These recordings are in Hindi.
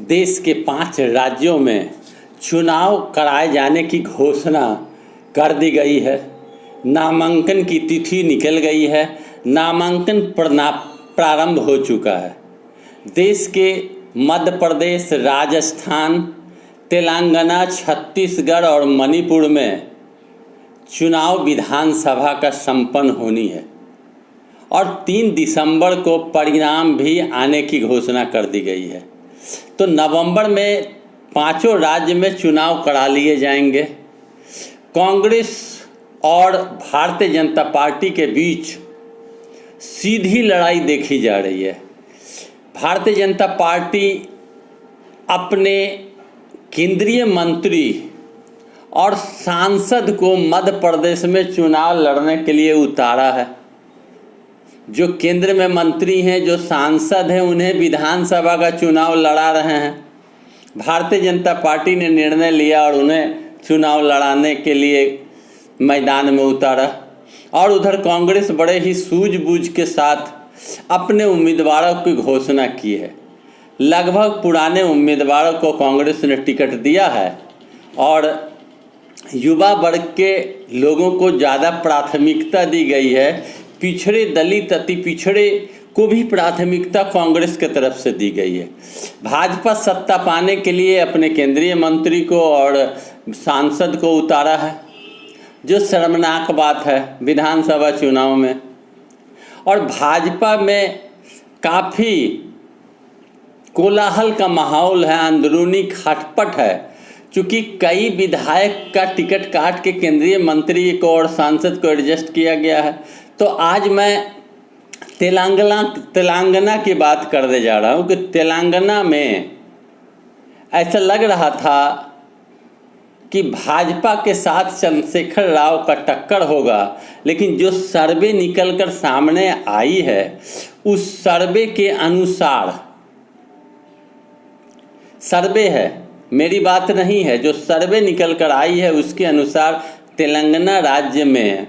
देश के 5 राज्यों में चुनाव कराए जाने की घोषणा कर दी गई है। नामांकन की तिथि निकल गई है। नामांकन प्रारंभ हो चुका है। देश के मध्य प्रदेश, राजस्थान, तेलंगाना, छत्तीसगढ़ और मणिपुर में चुनाव विधानसभा का संपन्न होनी है और 3 दिसंबर को परिणाम भी आने की घोषणा कर दी गई है। तो नवंबर में 5 राज्य में चुनाव करा लिए जाएंगे। कांग्रेस और भारतीय जनता पार्टी के बीच सीधी लड़ाई देखी जा रही है। भारतीय जनता पार्टी अपने केंद्रीय मंत्री और सांसद को मध्य प्रदेश में चुनाव लड़ने के लिए उतारा है। जो केंद्र में मंत्री हैं, जो सांसद हैं, उन्हें विधानसभा का चुनाव लड़ा रहे हैं। भारतीय जनता पार्टी ने निर्णय लिया और उन्हें चुनाव लड़ाने के लिए मैदान में उतारा। और उधर कांग्रेस बड़े ही सूझबूझ के साथ अपने उम्मीदवारों की घोषणा की है। लगभग पुराने उम्मीदवारों को कांग्रेस ने टिकट दिया है और युवा वर्ग के लोगों को ज़्यादा प्राथमिकता दी गई है। पिछड़े, दलित, अति पिछड़े को भी प्राथमिकता कांग्रेस की तरफ से दी गई है। भाजपा सत्ता पाने के लिए अपने केंद्रीय मंत्री को और सांसद को उतारा है, जो शर्मनाक बात है विधानसभा चुनाव में। और भाजपा में काफ़ी कोलाहल का माहौल है, अंदरूनी खटपट है। चूँकि कई विधायक का टिकट काट के केंद्रीय मंत्री को और सांसद को एडजस्ट किया गया है। तो आज मैं तेलंगाना की बात करने जा रहा हूँ कि तेलंगाना में ऐसा लग रहा था कि भाजपा के साथ चंद्रशेखर राव का टक्कर होगा, लेकिन जो सर्वे निकलकर सामने आई है उस सर्वे के अनुसार, सर्वे है, मेरी बात नहीं है, जो सर्वे निकल कर आई है उसके अनुसार तेलंगाना राज्य में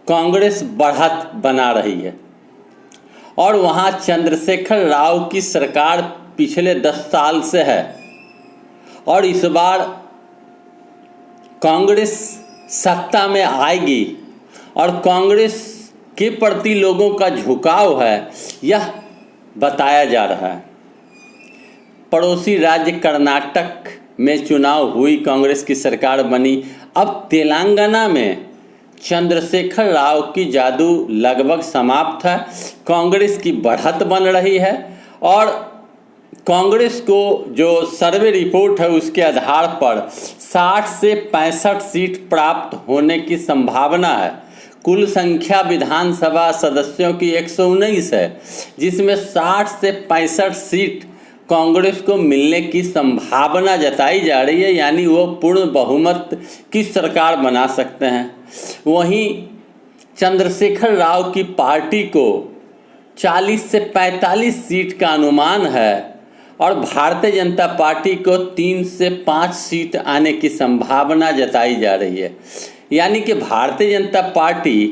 कांग्रेस बढ़त बना रही है और वहाँ चंद्रशेखर राव की सरकार पिछले 10 साल से है और इस बार कांग्रेस सत्ता में आएगी और कांग्रेस के प्रति लोगों का झुकाव है, यह बताया जा रहा है। पड़ोसी राज्य कर्नाटक में चुनाव हुई, कांग्रेस की सरकार बनी। अब तेलंगाना में चंद्रशेखर राव की जादू लगभग समाप्त है। कांग्रेस की बढ़त बन रही है और कांग्रेस को जो सर्वे रिपोर्ट है उसके आधार पर 60 से 65 सीट प्राप्त होने की संभावना है। कुल संख्या विधानसभा सदस्यों की 119 है, जिसमें 60 से 65 सीट कांग्रेस को मिलने की संभावना जताई जा रही है, यानी वो पूर्ण बहुमत की सरकार बना सकते हैं। वहीं चंद्रशेखर राव की पार्टी को 40 से 45 सीट का अनुमान है और भारतीय जनता पार्टी को 3 से 5 सीट आने की संभावना जताई जा रही है। यानी कि भारतीय जनता पार्टी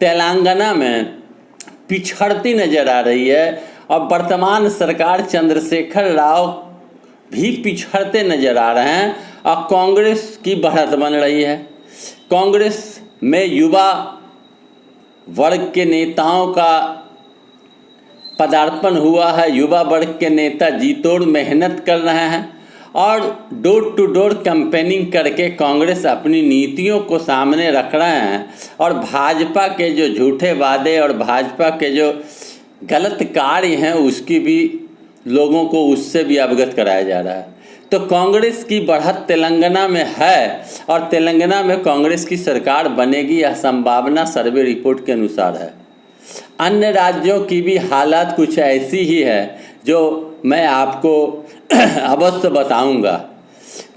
तेलंगाना में पिछड़ती नजर आ रही है और वर्तमान सरकार चंद्रशेखर राव भी पिछड़ते नजर आ रहे हैं और कांग्रेस की बढ़त बन रही है। कांग्रेस में युवा वर्ग के नेताओं का पदार्पण हुआ है। युवा वर्ग के नेता जी तोड़ मेहनत कर रहे हैं और डोर टू डोर कैंपेनिंग करके कांग्रेस अपनी नीतियों को सामने रख रहे हैं और भाजपा के जो झूठे वादे और भाजपा के जो गलत कार्य हैं उसकी भी लोगों को उससे भी अवगत कराया जा रहा है। तो कांग्रेस की बढ़त तेलंगाना में है और तेलंगाना में कांग्रेस की सरकार बनेगी, यह संभावना सर्वे रिपोर्ट के अनुसार है। अन्य राज्यों की भी हालात कुछ ऐसी ही है जो मैं आपको अवश्य बताऊंगा।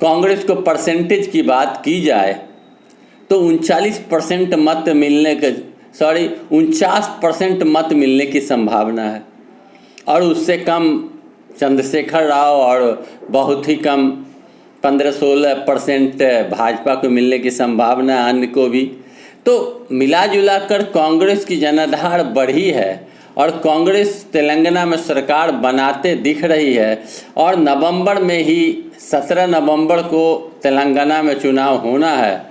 कांग्रेस को परसेंटेज की बात की जाए तो 39% मत मिलने के 49% मत मिलने की संभावना है और उससे कम चंद्रशेखर राव और बहुत ही कम 15-16% भाजपा को मिलने की संभावना, अन्य को भी। तो मिला जुला कर कांग्रेस की जनाधार बढ़ी है और कांग्रेस तेलंगाना में सरकार बनाते दिख रही है और नवंबर में ही 17 नवंबर को तेलंगाना में चुनाव होना है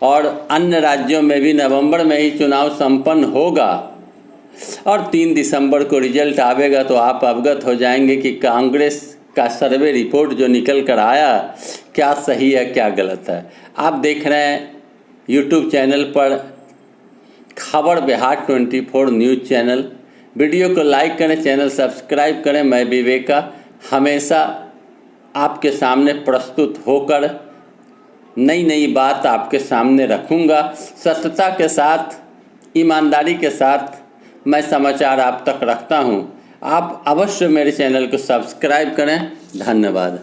और अन्य राज्यों में भी नवंबर में ही चुनाव संपन्न होगा और 3 दिसंबर को रिजल्ट आवेगा तो आप अवगत हो जाएंगे कि कांग्रेस का सर्वे रिपोर्ट जो निकल कर आया क्या सही है क्या गलत है। आप देख रहे हैं यूट्यूब चैनल पर खबर बिहार 24 न्यूज़ चैनल। वीडियो को लाइक करें, चैनल सब्सक्राइब करें। मैं विवेका हमेशा आपके सामने प्रस्तुत होकर नई नई बात आपके सामने रखूंगा। सत्यता के साथ, ईमानदारी के साथ मैं समाचार आप तक रखता हूं। आप अवश्य मेरे चैनल को सब्सक्राइब करें। धन्यवाद।